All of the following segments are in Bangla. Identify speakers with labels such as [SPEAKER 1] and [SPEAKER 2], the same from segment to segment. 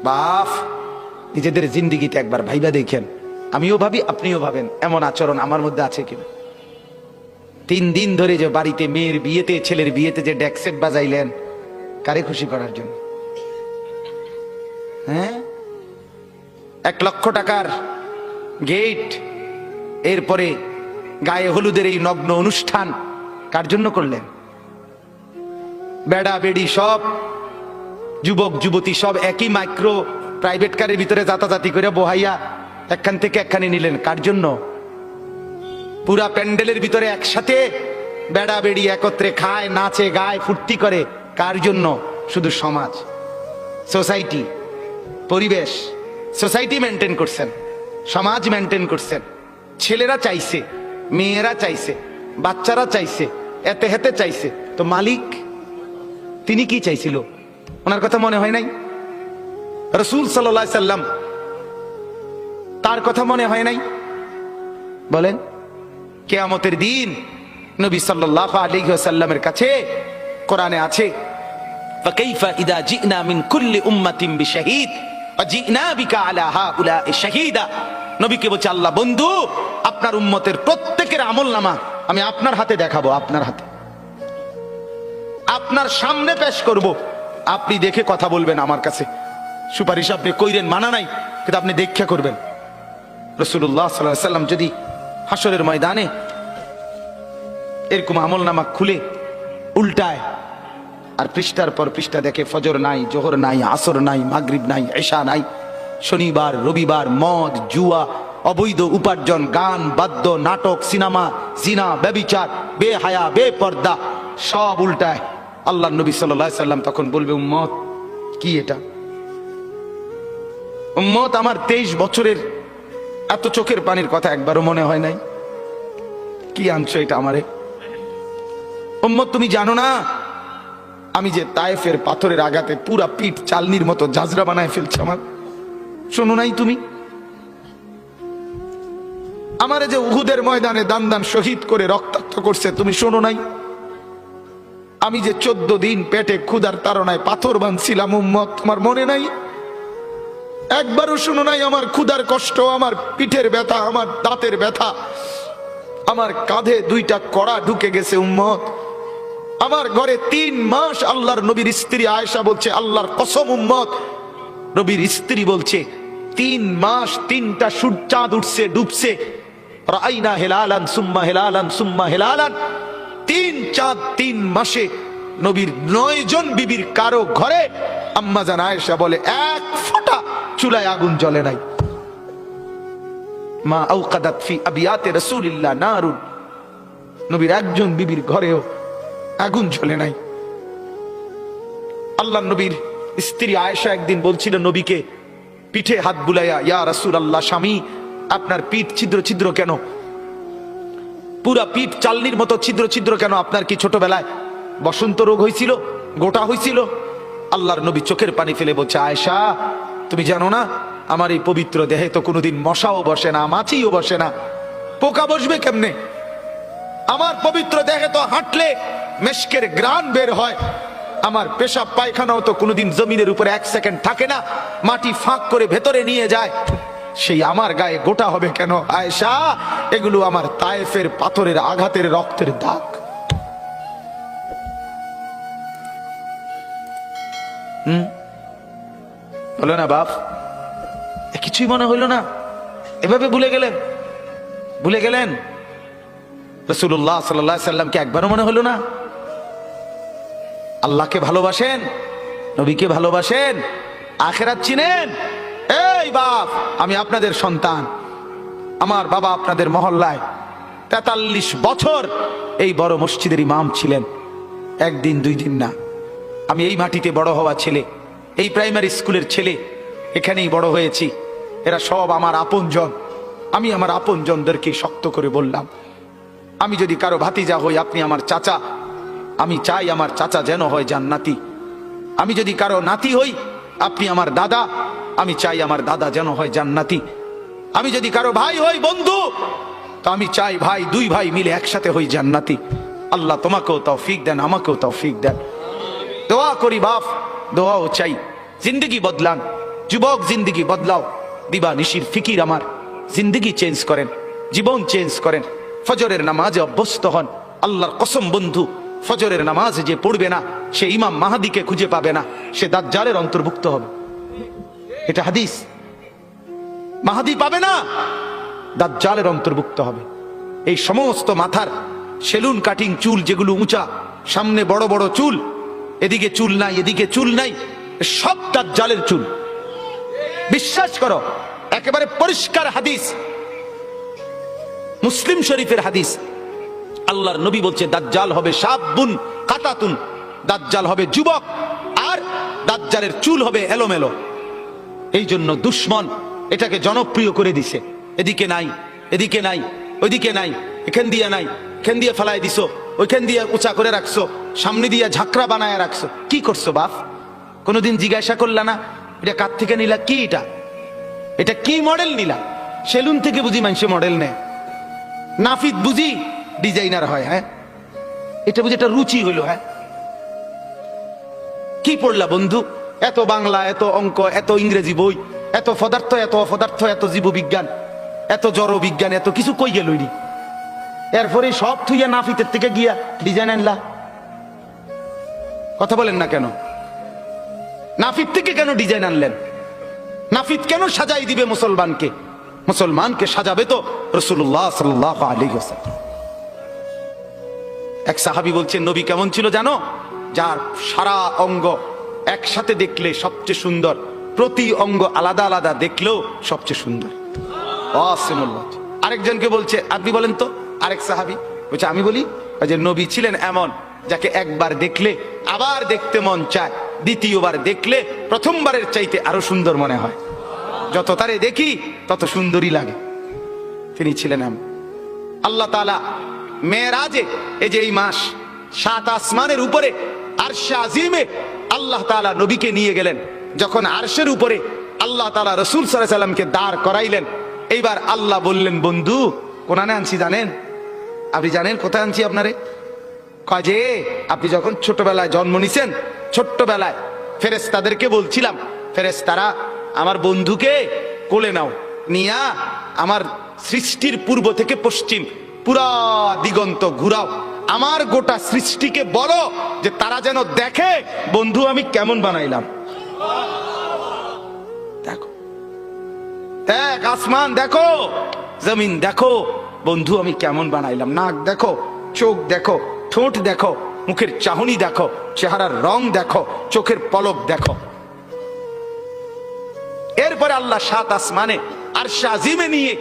[SPEAKER 1] বাপ, নিজেদের জিন্দিগিতে একবার ভাইবা দেখেন, আমিও ভাবি আপনিও ভাবেন এমন আচরণ আমার মধ্যে আছে কিনা। 3 দিন ধরে যে বাড়িতে মেয়ের বিয়েতে, ছেলের বিয়েতে যে ডেকসেট বাজাইলেন, কারে খুশি করার জন্য? হ্যাঁ, 1 লক্ষ টাকার গেট, এরপরে গায়ে হলুদের এই নগ্ন অনুষ্ঠান কার জন্য করলেন? বেড়া বেড়ি সব, যুবক যুবতী সব একই মাইক্রো প্রাইভেট কারের ভিতরে যাতাযাতি করে বহাইয়া একখান থেকে একখানে নিলেন, কার জন্য? পুরা প্যান্ডেলের ভিতরে একসাথে বেড়া বেড়ি একত্রে খায়, নাচে, গায়, ফুর্তি করে, কার জন্য? শুধু সমাজ, সোসাইটি, পরিবেশ, সোসাইটি মেনটেন করছেন, সমাজ মেনটেন করছেন। ছেলেরা চাইছে, মেয়েরা চাইছে, বাচ্চারা চাইছে, এতে হেতে চাইছে, তো মালিক তিনি কি চাইছিল? ওনার কথা মনে হয় নাই? রাসূল সাল্লাল্লাহু আলাইহি সাল্লাম, তার কথা মনে হয় নাই? বলেন, কিয়ামতের দিন নবী সাল্লাল্লাহু আলাইহি ওয়াসাল্লামের কাছে কোরআনে আছে, ফাকাইফা ইদা জিনা মিন কুল্লি উম্মাতিন বিশাহিদ ওয়া জিনা বিকা আলা হাউলা'i শাহীদা। নবীকে বলছে আল্লাহ, বন্ধু, আপনার উম্মতের প্রত্যেকের আমলনামা আমি আপনার হাতে দেখাবো, আপনার হাতে, আপনার সামনে পেশ করব, আপনি দেখে কথা বলবেন আমার কাছে। সুপারিশ আপনি কইরেন, মানা নাই, কিন্তু আপনি দেখা করবেন। রাসূলুল্লাহ সাল্লাল্লাহু আলাইহি ওয়াসাল্লাম যদি হাসরের ময়দানে এরকম আমলনামা খুলে উল্টায় আর পৃষ্ঠার পর পৃষ্ঠা দেখে ফজর নাই, জোহর নাই, আসর নাই, মাগরিব নাই, এশা নাই, শনিবার রবিবার, মদ, জুয়া, অবৈধ উপার্জন, গান, বাদ্য, নাটক, সিনেমা, জিনা, ব্যভিচার, বেহায়া, বেপর্দা, সব উল্টায়। আল্লাহ নবী সাল্লাল্লাহু আলাইহি সাল্লাম তখন বলবে, উম্মত কি এটা? উম্মত আমার 23 বছরের এত চোখের পানির কথা একবারও মনে হয় নাই? কি আনছো এটা আমারে? উম্মত তুমি জানো না আমি যে তায়েফের পাথরের আঘাতে পুরা পিঠ চালনির মতো জাজরা বানায় ফেলছে আমার? শোনো নাই তুমি? আমারে যে উহুদের ময়দানে দান দান শহীদ করে রক্তাক্ত করছে, তুমি শোনো নাই? আমি যে 14 দিন পেটে ক্ষুধার তাড়নায় পাথর বাঁধছিলাম, উম্মত তোমার মনে নাই? একবারও শোনো নাই আমার ক্ষুধার কষ্ট, আমার পিঠের ব্যথা, আমার দাঁতের ব্যথা, আমার কাঁধে 2টা কড়া ঢুকে গেছে? উম্মত, আমার ঘরে 3 মাস আল্লাহর নবীর স্ত্রী আয়েশা বলছে, আল্লাহর কসম উম্মত, নবীর স্ত্রী বলছে 3 মাস 3টা সূর্যচাঁদ উঠছে ডুবছে, রাআইনা হিলালান সুম্মা হিলালান সুম্মা হিলালান, 3 চাঁদ 3 মাসে নবীর 9 জন বিবির কারো ঘরে আম্মা জান আয়েশা বলে 1 ফোঁটা চুলায় আগুন জ্বলে নাই। মা আওকাদাত ফি আবিয়াতে রাসূলিল্লাহ নারুন, নবীর একজন বিবির ঘরেও আগুন জ্বলে নাই। আল্লাহ নবীর স্ত্রী আয়েশা একদিন বলছিল নবীকে পিঠে হাত বুলাইয়া, ইয়া রাসূলুল্লাহ, স্বামী আপনার পিঠ ছিদ্র ছিদ্র কেন? পুরা পিঠ চালনির মতো ছিদ্র ছিদ্র কেন? আপনার কি ছোটবেলায় বসন্ত রোগ হয়েছিল, গোটা হয়েছিল? আল্লাহর নবী চোখের পানি ফেলে বলছে, আয়েশা তুমি জানো না আমার এই পবিত্র দেহে তো কোনোদিন মশাও বসে না, মাছিও বসে না, পোকা বসবে কেমনে? আমার পবিত্র দেহে তো হাঁটলে মেশকের গ্রান বের হয়, আমার পেশাব পায়খানাও তো কোনোদিন জমিনের উপরে 1 সেকেন্ড থাকে না, মাটি ফাঁক করে ভেতরে নিয়ে যায়, সেই আমার গায়ে গোটা হবে কেন? আয়েশা, এগুলো আমার তায়েফের পাথরের আঘাতের রক্তের দাগ। বলো না বাপ, কিছুই মনে হইল না? এভাবে ভুলে গেলেন, ভুলে গেলেন? রাসূলুল্লাহ সাল্লাল্লাহু আলাইহি সাল্লামকে একবারও মনে হলো না? আল্লাহকে ভালোবাসেন, নবীকে ভালোবাসেন, আখিরাত চিনেন? এই বাপ, আমি আপনাদের সন্তান, আমার বাবা আপনাদের মহল্লায় 43 বছর এই বড় মসজিদের ইমাম ছিলেন, 1 দিন 2 দিন না। আমি এই মাটিতে বড় হওয়া ছেলে, এই প্রাইমারি স্কুলের ছেলে, এখানেই বড় হয়েছি। এরা সব আমার আপনজন। আমি আমার আপনজনদেরকে শক্ত করে বললাম, আমি যদি কারো ভাতিজা হই, আপনি আমার চাচা, আমি চাই আমার চাচা যেন হয় জান্নাতি। আমি যদি কারো নাতি হই, আপনি আমার দাদা, আমি চাই আমার দাদা যেন হয় জান্নাতি। আমি যদি কারো ভাই হই, বন্ধু, তো আমি চাই ভাই 2 ভাই মিলে একসাথে হই জান্নাতি। আল্লাহ তোমাকেও তৌফিক দেন, আমাকেও তৌফিক দেন। দোয়া করি বাপ, দোয়াও চাই, জিন্দগি বদলান, যুবক জিন্দিগি বদলাও, দিবা নিশির ফিকির আমার, জিন্দিগি চেঞ্জ করেন, জীবন চেঞ্জ করেন, ফজরের নামাজে অভ্যস্ত হন। আল্লাহর কসম বন্ধু, ফজরের নামাজ যে পড়বে না সে ইমাম মাহাদিকে খুঁজে পাবে না, সে দাজ্জালের অন্তর্ভুক্ত হবে। এটা হাদিস। মাহাদি পাবে না, দাজ্জালের অন্তর্ভুক্ত হবে। এই সমস্ত মাথার সেলুন কাটিং চুল যেগুলো উঁচা, সামনে বড় বড় চুল, এদিকে চুল নাই এদিকে চুল নাই, সব দাজ্জালের চুল। বিশ্বাস করো, একেবারে পরিষ্কার হাদিস, মুসলিম শরীফের হাদিস। আল্লাহর নবী বলছে দাজ্জাল হবে শাবুন কাতাতুন, দাজ্জাল হবে যুবক, আর দাজ্জালের চুল হবে এলোমেলো। এই জন্য দুশ্মন এটাকে জনপ্রিয় করে দিছে। এদিকে নাই এদিকে নাই, ওইদিকে নাই, এখান দিয়ে নাই, এখান দিয়ে ফেলায় দিছো, ওইখান দিয়ে উঁচা করে রাখছো, সামনে দিয়ে ঝাঁকড়া বানায় রাখছো। কি করছো বাপ? কোনোদিন জিজ্ঞাসা করলা না এটা কার থেকে নিলা? কি এটা? এটা কি মডেল নিলা? সেলুন থেকে বুঝি মানুষে মডেল নেয়, নাফিদ বুঝি ডিজাইনার হয়। হ্যাঁ, এটা বুঝি একটা রুচি হইলো। হ্যাঁ, কি পড়লা বন্ধু? এত বাংলা, এত অঙ্ক, এত ইংরেজি বই, এত পদার্থ, এত অপদার্থ, এত জীববিজ্ঞান, এত জড় বিজ্ঞান, এত কিছু কই গেলইনি। এরপরে সব থুইয়া নাফিতের থেকে গিয়া ডিজাইন আনলা। কথা বলেন না কেন? নাফিত থেকে কেন ডিজাইন আনলেন? নাফিত কেন সাজাই দিবে মুসলমানকে? মুসলমানকে সাজাবে তো রাসূলুল্লাহ সাল্লাল্লাহু আলাইহি ওয়াসাল্লাম। এক সাহাবী বলছেন নবী কেমন ছিল জানো? যার সারা অঙ্গ একসাথে দেখলে সবচেয়ে সুন্দর, প্রতি অঙ্গ আলাদা আলাদা দেখলেও সবচেয়ে সুন্দর। আরেকজনকে বলছে আপনি বলেন তো। আরেক সাহাবী বলছে আমি বলি, যে নবী ছিলেন এমন যাকে একবার দেখলে আবার দেখতে মন চায়, দ্বিতীয়বার দেখলে প্রথমবারের চাইতে আরো সুন্দর মনে হয়, যত তারে দেখি তত সুন্দরই লাগে। তিনি ছিলেন এমন। আল্লাহ তাআলা মেরাজে, এই যে এই মাস, 7 আসমানের উপরে আরশে আজিমে আল্লাহ তাআলা নবীকে নিয়ে গেলেন। যখন আরশের উপরে আল্লাহ তাআলা রাসূল সাল্লাল্লাহু আলাইহি ওয়াসাল্লামকে দাঁড় করাইলেন, এইবার আল্লাহ বললেন বন্ধু কোনানে আনছি জানেন? আপনি জানেন কোথায় আনছি আপনারে? কয় যে আপনি যখন ছোটবেলায় জন্ম নিছেন, ছোট্টবেলায় ফেরেশতাদেরকে বলছিলাম, ফেরেশতারা আমার বন্ধুকে কোলে নাও, নিয়া আমার সৃষ্টির পূর্ব থেকে পশ্চিম পুরা দিগন্ত ঘুরাও, আমার গোটা সৃষ্টিকে বলো যে তারা যেন দেখে বন্ধু আমি কেমন বানাইলাম। দেখো, দেখ আসমান দেখো, জমিন দেখো, বন্ধু আমি কেমন বানাইলাম। নাক দেখো, চোখ দেখো, ঠোঁট দেখো, মুখের চাহনি দেখো, চেহারার রং দেখো, চোখের পলক দেখো। এরপরে আল্লাহ 7 আসমানে আরশে আজিমে নিয়ে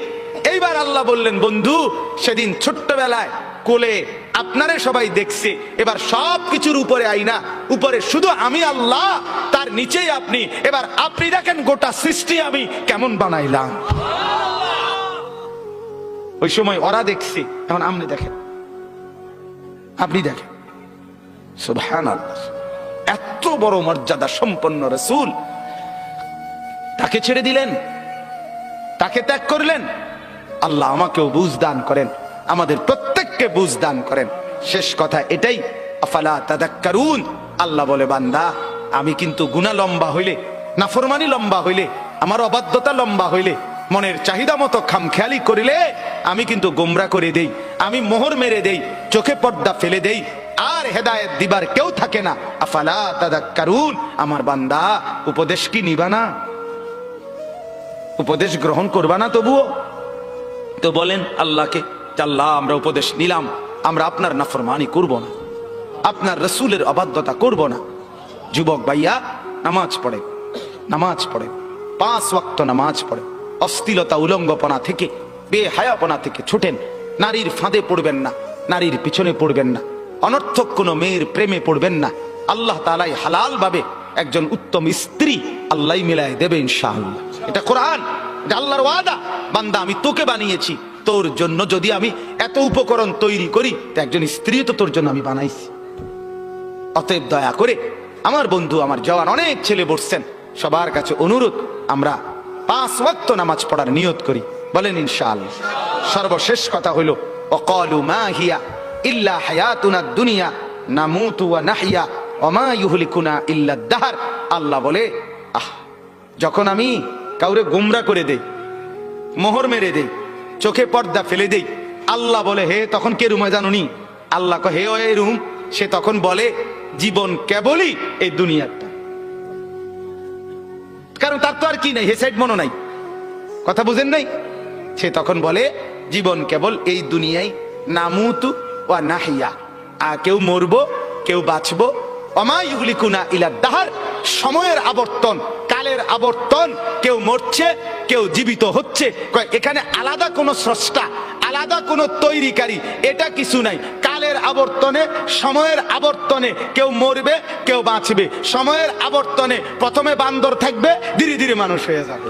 [SPEAKER 1] এইবার আল্লাহ বললেন বন্ধু সেদিন ছোট্টবেলায় কোলে আপনারে সবাই দেখছে, এবার সব কিছুর উপরে আইনা, উপরে শুধু আমি আল্লাহ, তার নিচেই আপনি, এবার আপনি দেখেন গোটা সৃষ্টি আমি কেমন বানাইলাম। ওই সময় ওরা দেখছে, এখন আপনি দেখেন, আপনি দেখেন। সুবহানাল্লাহ, এত বড় মর্যাদা সম্পন্ন রাসূল, তাকে ছেড়ে দিলেন, তাকে ত্যাগ করলেন। আল্লাহ আমাকেও বুঝ দান করেন, আমাদের প্রত্যেককে বুঝ দান করেন। শেষ কথা এটাই, আফালা তাদাক্কারুন। আল্লাহ বলে বান্দা আমি কিন্তু গুনাহ লম্বা হইলে, নাফরমানি লম্বা হইলে, আমার অবাধ্যতা লম্বা হইলে, মনের চাহিদা মতো খামখেয়ালি করিলে আমি কিন্তু গোমরা করে দেই, আমি মোহর মেরে দেই, চোখে পর্দা ফেলে দেই, আর হেদায়েত দিবার কেউ থাকে না। আফালা তাদাক্কারুন। আমার বান্দা উপদেশ কি নিবা না? উপদেশ গ্রহণ করবা না? তবুও তো বলেন আল্লাহকে, আল্লাহ আমরা উপদেশ নিলাম, আমরা আপনার নাফরমানি করব না, আপনার রাসূলের অবাধ্যতা করব না। যুবক ভাইয়া নামাজ পড়ে, নামাজ পড়ে, 5 ওয়াক্ত নামাজ পড়ে, অশ্লীলতা উলঙ্গপনা থেকে, বেহায়াপনা থেকে ছুটেন। নারীর ফাঁদে পড়বেন না, নারীর পিছনে পড়বেন না, অনর্থক কোনো মেয়ের প্রেমে পড়বেন না। আল্লাহ তাআলাই হালাল ভাবে একজন উত্তম স্ত্রী আল্লাহ মিলায় দেবে ইনশাআল্লাহ। এটা কোরআন, এটা আল্লাহর ওয়াদা। বান্দা আমি তোকে বানিয়েছি, তোর জন্য যদি আমি এত উপকরণ তৈরি করি তো একজন স্ত্রী তো তোর জন্য আমি বানাইছি। অতএব দয়া করে আমার বন্ধু, আমার জওয়ান অনেক ছেলে বসছেন, সবার কাছে অনুরোধ আমরা 5 ওয়াক্ত নামাজ পড়ার নিয়ত করি, বলেন ইনশাআল্লাহ। সর্বশেষ কথা হলো ওয়াকালু মা হিয়া ইল্লা হায়াতুনাদ দুনিয়া নামুতু ওয়া নাহইয়া ওয়া মা ইউহলিকুনা ইল্লা দাহর। আল্লাহ বলে যখন আমি কাউরে গোমরা করে দেই, মোহর মেরে দেই, চোখে পর্দা ফেলে দেই, আল্লাহ বলে হে, তখন কে রুমে জানুনি? আল্লাহ হে ওই রুম। সে তখন বলে জীবন কেবলই এই দুনিয়াটা, কারণ তার তো আর কি নাই, হে সাইড মনো নাই, কথা বুঝেন নাই? সে তখন বলে জীবন কেবল এই দুনিয়ায়, নামুতু ওয়া নাহিয়া, কেউ মরবো কেউ বাঁচবো, ওমা ইউহলিকুনা ইলা দাহার, সময়ের আবর্তন, কালের আবর্তন, কেউ মরছে কেউ জীবিত হচ্ছে। এখানে আলাদা কোনো স্রষ্টা, আলাদা কোনো তৈরিকারী, এটা কিছু নাই। কালের আবর্তনে, সময়ের আবর্তনে কেউ মরবে কেউ বাঁচবে। সময়ের আবর্তনে প্রথমে বান্দর থাকবে, ধীরে ধীরে মানুষ হয়ে যাবে।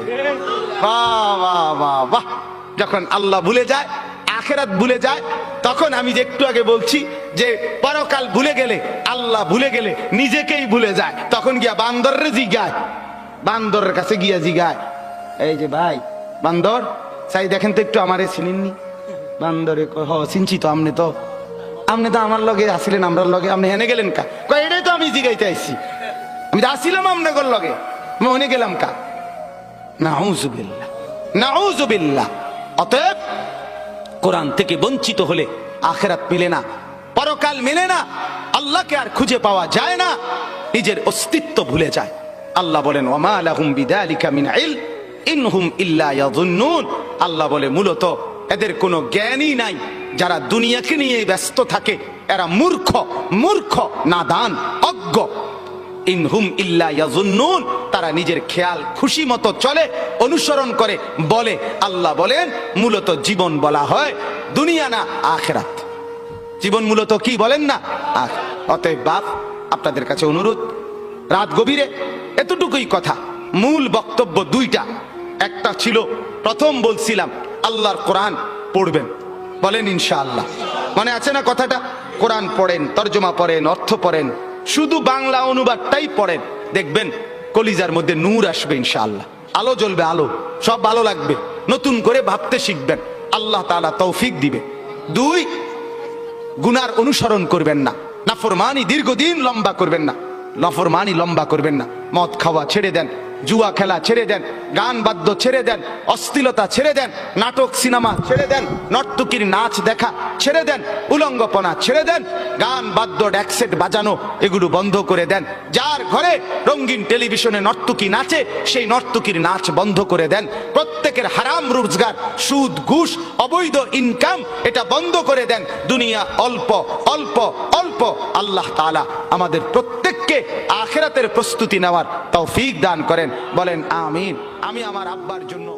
[SPEAKER 1] বাহ বাহ বাহ বাহ। যখন আল্লাহ ভুলে যায়, আখিরাত ভুলে যায়, তখন আমি যে একটু আগে বলছি যে পরকাল ভুলে গেলে, আল্লাহ ভুলে গেলে নিজেকেই ভুলে যায়। তখন গিয়া বান্দরের জিগায়, বান্দরের কাছে গিয়া জিগায়, এই যে ভাই বান্দর, চাই দেখেন তো একটু আমারে চিনেননি? বান্দরে কয়, হ চিনছি তো, আপনি তো আমার লগে আসিলেন, আমরা লগে, আপনি হেনে গেলেন কা? কয় এটাই তো আমি জিগাইতে আইছি, আমি তো আসিলাম আপনার লগে, আমি হেনে গেলাম কা? নাউযুবিল্লাহ, নাউযুবিল্লাহ। অতএব কোরআন থেকে বঞ্চিত হলে আখিরাত মিলে না, পরকাল মিলে না, আল্লাহকে আর খুঁজে পাওয়া যায় না, নিজের অস্তিত্ব ভুলে যায়। আল্লাহ বলেন ওয়ামা লাহুম বিযালিকা মিন ইলম ইনহুম ইল্লা ইয়াযুন্নুন। আল্লাহ বলে মূলত এদের কোনো জ্ঞানই নাই। যারা দুনিয়াকে নিয়ে ব্যস্ত থাকে এরা মূর্খ, মূর্খ, নাদান, অজ্ঞ। ইনহুম ইল্লা ইয়াযুন্নুন, তারা নিজের খেয়াল খুশি মতো চলে, অনুসরণ করে, বলে। আল্লাহ বলেন মূলত জীবন বলা হয় দুনিয়া না আখিরাত। জীবন মূলত কি বলেন না? অতএব বাপ, আপনাদের কাছে অনুরোধ, রাত গভীরে এতটুকুই কথা। মূল বক্তব্য দুইটা। একটা ছিল, প্রথম বলছিলাম আল্লাহর কোরআন পড়বেন, বলেন ইনশাআল্লাহ। মনে আছে না কথাটা? কোরআন পড়েন, তরজমা পড়েন, অর্থ পড়েন, শুধু বাংলা অনুবাদটাই পড়েন, দেখবেন কলিজার মধ্যে নূর আসবে ইনশাআল্লাহ, আলো জ্বলবে, আলো, সব ভালো লাগবে, নতুন করে ভাবতে শিখবেন, আল্লাহ তাআলা তৌফিক দিবে। দুই, গুনার অনুসরণ করবেন না, নাফরমানি দীর্ঘদিন লম্বা করবেন না, নাফরমানি লম্বা করবেন না। মদ খাওয়া ছেড়ে দেন, জুয়া খেলা ছেড়ে দেন, গান বাদ্য ছেড়ে দেন, অশ্লীলতা ছেড়ে দেন, নাটক সিনেমা ছেড়ে দেন, নর্তকীর নাচ দেখা ছেড়ে দেন, উলঙ্গপনা ছেড়ে দেন, গান বাদ্য ড্যাকসেট বাজানো এগুলো বন্ধ করে দেন। যার ঘরে রঙিন টেলিভিশনে নর্তকী নাচে, সেই নর্তকীর নাচ বন্ধ করে দেন। প্রত্যেকের হারাম রোজগার, সুদ, ঘুষ, অবৈধ ইনকাম, এটা বন্ধ করে দেন। দুনিয়া অল্প অল্প অল্প। আল্লাহ তাআলা আমাদের প্রত্যেককে আখিরাতের প্রস্তুতি নেওয়ার তৌফিক দান করেন, বলেন আমিন। আমি আমার আব্বার জন্য